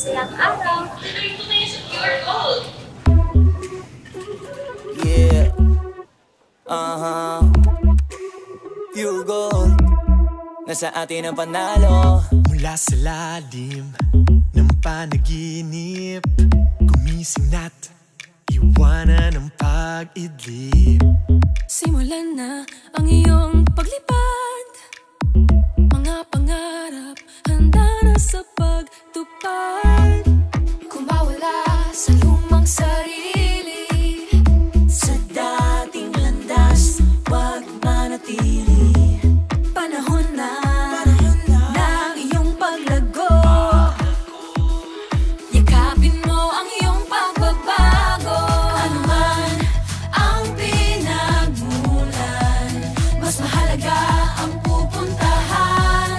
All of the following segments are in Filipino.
masayang araw. Yeah. Pure gold. Nasa atin ang panalo. Mula sa lalim ng panaginip, gumising na't iwanan ang pag-idlip. Simulan na ang iyong paglipad. Mga pangarap handa na sa pagtupad. Kung mawala sa lumang sarili, sa dating landas, wag manatili. panahon na ng iyong paglago. Yakapin mo ang iyong pagbabago. Ano man ang pinagmulan, mas mahalaga ang pupuntahan.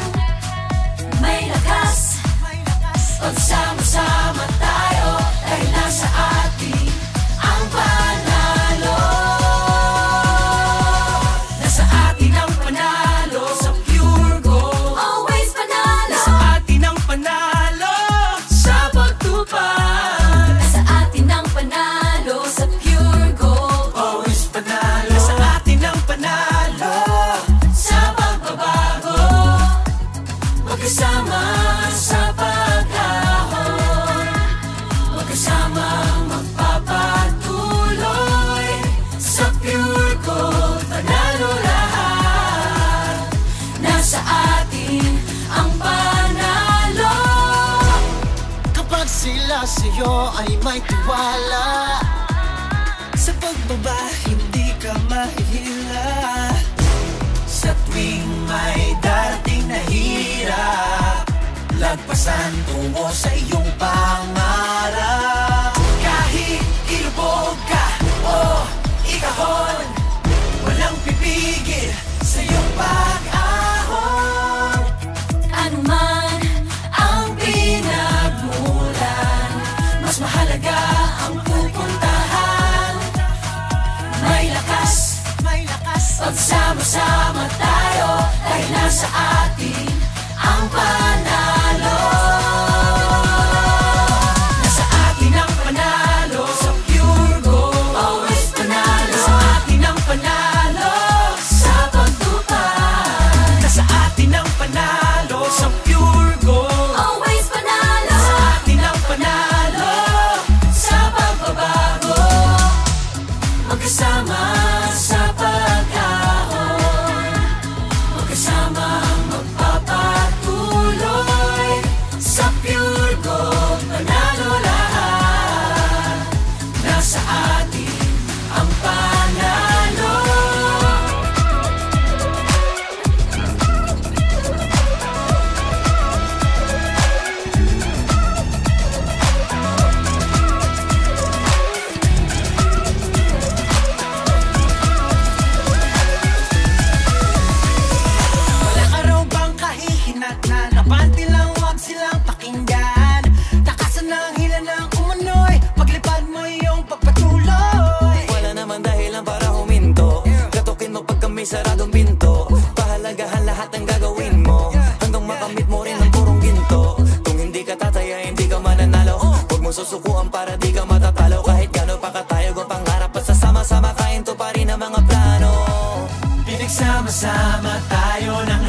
May lakas, pagsama-sama tayo, dahil nasa atin ang panalo. Nasa atin ang panalo sa Pure Gold. Always panalo. Nasa atin ang panalo sa pagtupad. Nasa atin ang panalo sa Pure Gold. Always panalo. Nasa atin ang panalo Sa pagbabago, magkasama sa pag-ahon, magkasama magpapatuloy sa Pure Gold. Panalo lahat, nasa atin ang panalo. kapag sila sa'yo ay may tiwala. Sa pagbaba, hindi ka mahihila. Sa tuwing may darating na hirap, lagpasan tungo sa iyong pangarap. Kahit ilubog ka o ikahon, walang pipigil sa iyong pag-ahon. Ano man ang pinagmulan, mas mahalaga ang pupuntahan. May lakas, pagsama-sama tayo, dahil nasa atin ang panalo. Nasa atin ang panalo sa Pure Gold. Always panalo. Nasa atin ang panalo sa pagtupad. Nasa atin ang panalo sa Pure Gold. Always panalo. Nasa atin ang panalo Sa pagbabago, magkasama sa pag-ahon, magkasama magpapatuloy sa Pure Gold. Panalo lahat, nasa atin ang panalo. Walang araw bang kahihinat na napante lang, wag silang pakinggan. Takasan ng hila ng umunoy, paglipad mo iyong pagpatuloy. Wala naman dahilan para huminto. Katukin mo pag kami saradong pinto. Pahalagahan lahat ng gagawin mo, hanggang makamit mo rin ang purong ginto. Kung hindi ka tataya, hindi ka mananalo. Huwag mo susukuan para di ka matatalo. Kahit gano'n pa katayog ang pangarap, basta sama-sama kain to pa rin ang mga plano. Pinagsama-sama tayo ng